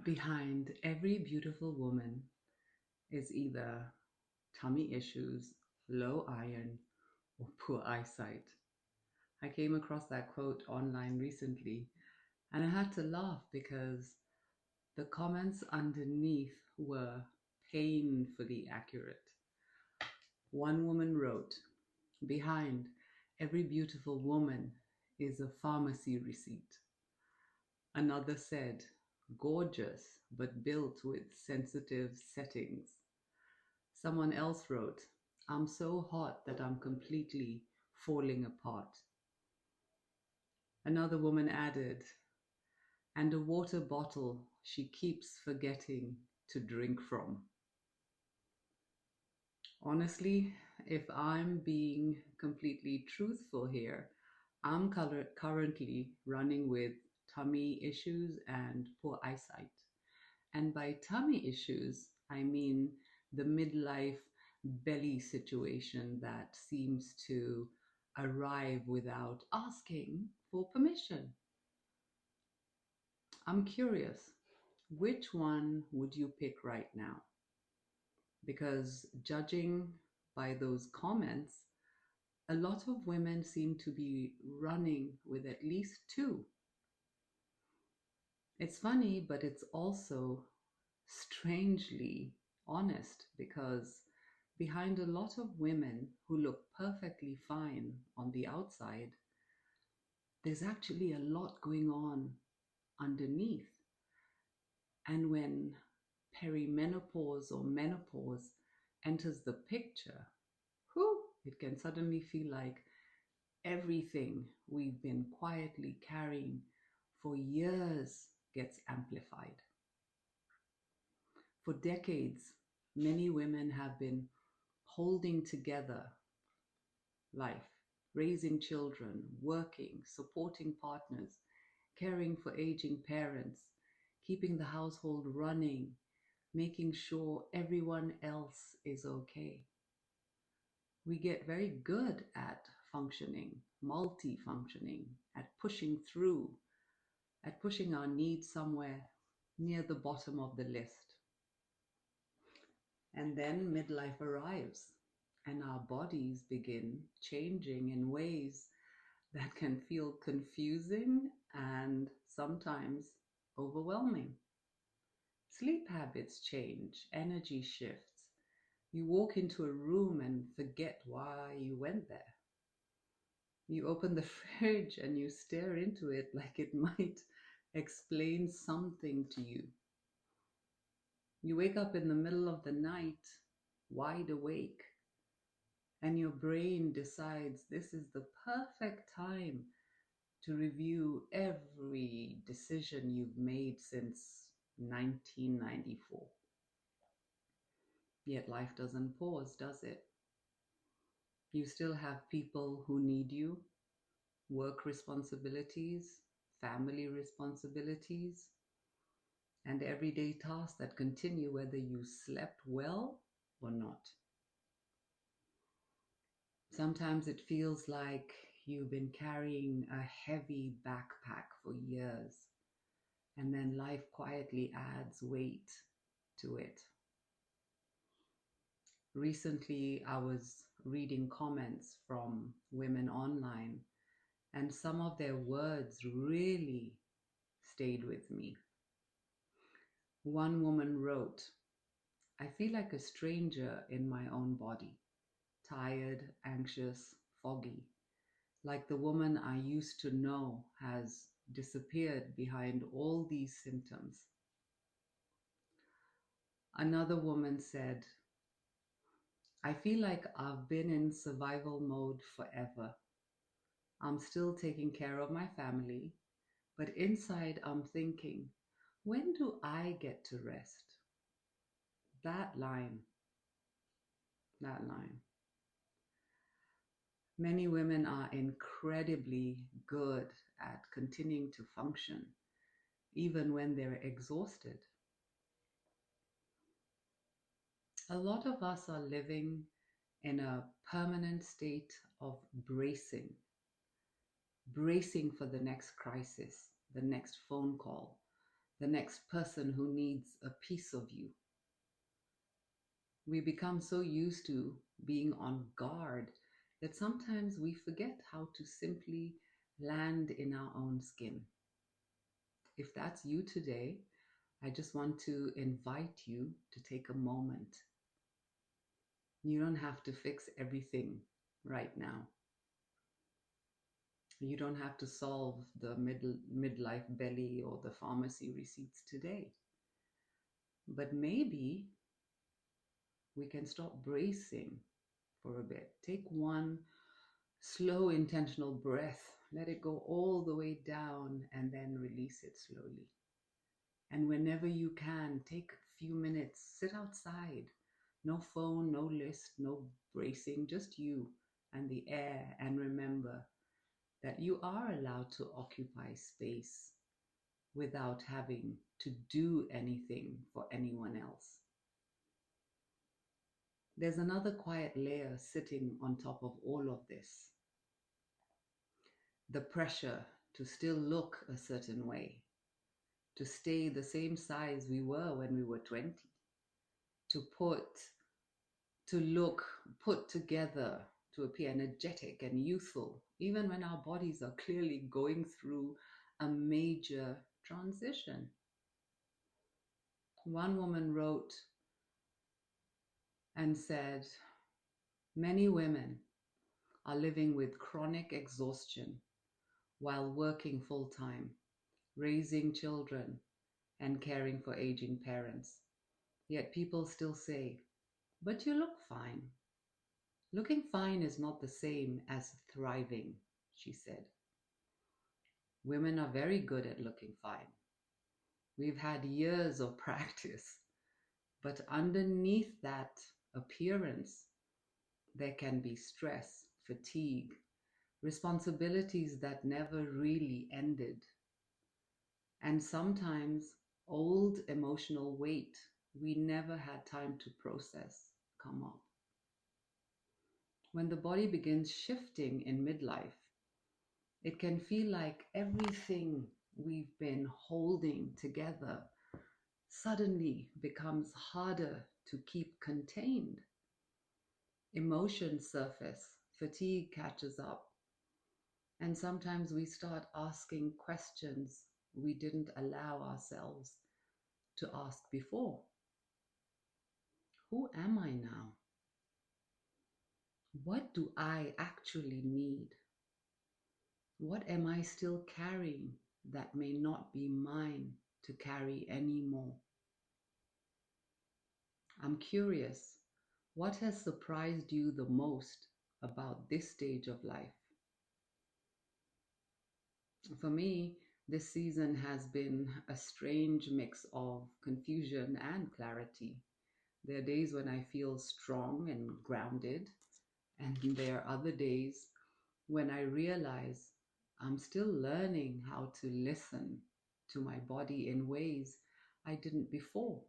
Behind every beautiful woman is either tummy issues, low iron, or poor eyesight. I came across that quote online recently and I had to laugh because the comments underneath were painfully accurate. One woman wrote, "Behind every beautiful woman is a pharmacy receipt." Another said, "Gorgeous, but built with sensitive settings." Someone else wrote, "I'm so hot that I'm completely falling apart." Another woman added, "And a water bottle she keeps forgetting to drink from." Honestly, if I'm being completely truthful here, I'm currently running with tummy issues and poor eyesight. And by tummy issues, I mean the midlife belly situation that seems to arrive without asking for permission. I'm curious, which one would you pick right now? Because judging by those comments, a lot of women seem to be running with at least two. It's funny, but it's also strangely honest because behind a lot of women who look perfectly fine on the outside, there's actually a lot going on underneath. And when perimenopause or menopause enters the picture, whew, it can suddenly feel like everything we've been quietly carrying for years gets amplified. For decades, many women have been holding together life, raising children, working, supporting partners, caring for aging parents, keeping the household running, making sure everyone else is okay. We get very good at functioning, multifunctioning, at pushing through, at pushing our needs somewhere near the bottom of the list. And then midlife arrives, and our bodies begin changing in ways that can feel confusing and sometimes overwhelming. Sleep habits change, energy shifts. You walk into a room and forget why you went there. You open the fridge and you stare into it like it might explain something to you. You wake up in the middle of the night, wide awake, and your brain decides this is the perfect time to review every decision you've made since 1994. Yet life doesn't pause, does it? You still have people who need you, work responsibilities, family responsibilities, and everyday tasks that continue whether you slept well or not. Sometimes it feels like you've been carrying a heavy backpack for years, and then life quietly adds weight to it. Recently, I was reading comments from women online, and some of their words really stayed with me. One woman wrote, "I feel like a stranger in my own body, tired, anxious, foggy, like the woman I used to know has disappeared behind all these symptoms." Another woman said, "I feel like I've been in survival mode forever. I'm still taking care of my family, but inside I'm thinking, when do I get to rest?" That line, that line. Many women are incredibly good at continuing to function, even when they're exhausted. A lot of us are living in a permanent state of bracing for the next crisis, the next phone call, the next person who needs a piece of you. We become so used to being on guard that sometimes we forget how to simply land in our own skin. If that's you today, I just want to invite you to take a moment. You don't have to fix everything right now. You don't have to solve the midlife belly or the pharmacy receipts today. But maybe we can stop bracing for a bit. Take one slow, intentional breath. Let it go all the way down and then release it slowly. And whenever you can, take a few minutes, sit outside. No phone, no list, no bracing, just you and the air. And remember that you are allowed to occupy space without having to do anything for anyone else. There's another quiet layer sitting on top of all of this: the pressure to still look a certain way, to stay the same size we were when we were 20, to look put together, to appear energetic and youthful, even when our bodies are clearly going through a major transition. One woman wrote and said, "Many women are living with chronic exhaustion while working full time, raising children, and caring for aging parents. Yet people still say, 'But you look fine.' Looking fine is not the same as thriving," she said. Women are very good at looking fine. We've had years of practice, but underneath that appearance, there can be stress, fatigue, responsibilities that never really ended, and sometimes old emotional weight we never had time to process come up. When the body begins shifting in midlife, it can feel like everything we've been holding together suddenly becomes harder to keep contained. Emotions surface, fatigue catches up, and sometimes we start asking questions we didn't allow ourselves to ask before. Who am I now? What do I actually need? What am I still carrying that may not be mine to carry anymore? I'm curious, what has surprised you the most about this stage of life? For me, this season has been a strange mix of confusion and clarity. There are days when I feel strong and grounded, and there are other days when I realize I'm still learning how to listen to my body in ways I didn't before.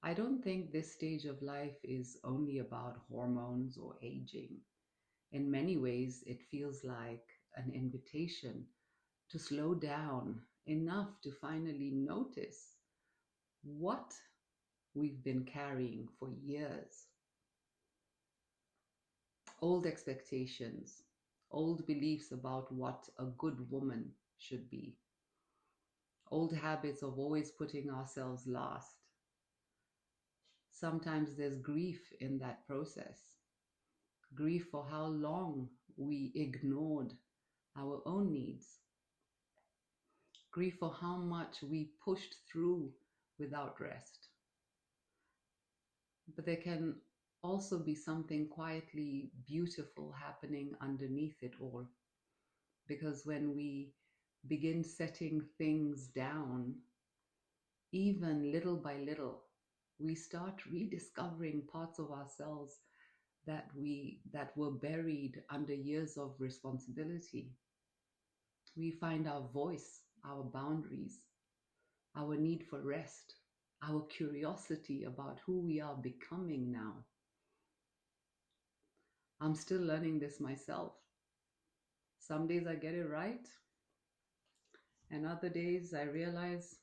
I don't think this stage of life is only about hormones or aging. In many ways, it feels like an invitation to slow down enough to finally notice what we've been carrying for years. Old expectations, old beliefs about what a good woman should be, old habits of always putting ourselves last. Sometimes there's grief in that process, grief for how long we ignored our own needs, grief for how much we pushed through without rest. But there can also be something quietly beautiful happening underneath it all. Because when we begin setting things down, even little by little, we start rediscovering parts of ourselves that were buried under years of responsibility. We find our voice, our boundaries, our need for rest, our curiosity about who we are becoming now. I'm still learning this myself. Some days I get it right, and other days I realize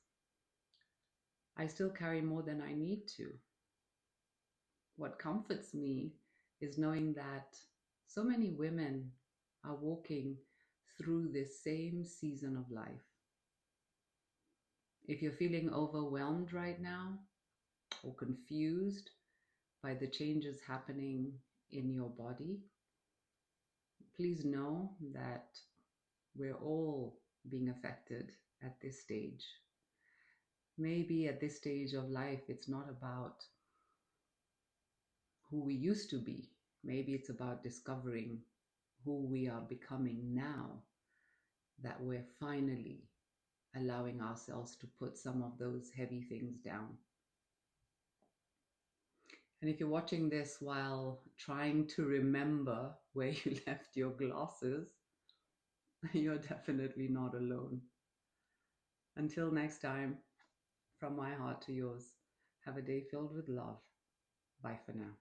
I still carry more than I need to. What comforts me is knowing that so many women are walking through this same season of life. If you're feeling overwhelmed right now or confused by the changes happening in your body, please know that we're all being affected at this stage. Maybe at this stage of life, it's not about who we used to be. Maybe it's about discovering who we are becoming now, that we're finally allowing ourselves to put some of those heavy things down. And if you're watching this while trying to remember where you left your glasses, you're definitely not alone. Until next time, from my heart to yours, have a day filled with love. Bye for now.